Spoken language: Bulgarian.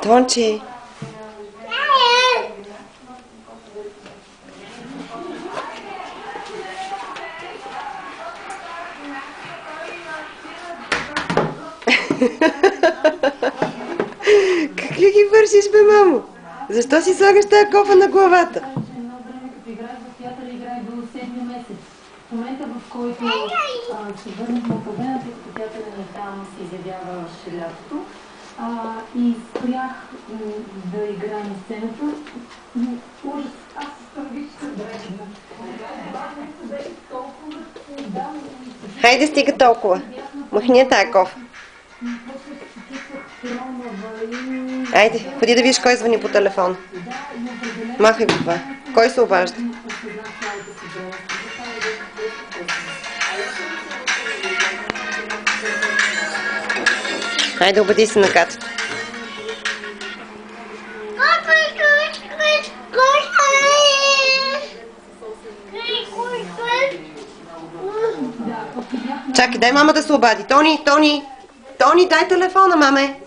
Тонче. Как ли ги вършиш, бе, мамо? Защо си слагаш тази кофа на главата? Едно време, като играех в театър, играех до 7-ми месец. В момента, в който се върнах на Пловдена, тъй като театъра ни там се изявяваше лятото, и спрях да играя на сцената. Ужас, аз станових, че съм дребна. Хайде, стига толкова. Махни я тая кофа. Айде, ходи да видиш кой звъни по телефон. Махай го това. Кой се обажда? Айде, обади се на Катето. Чакай, дай мама да се обади. Тони, Тони! Тони, дай телефона, маме!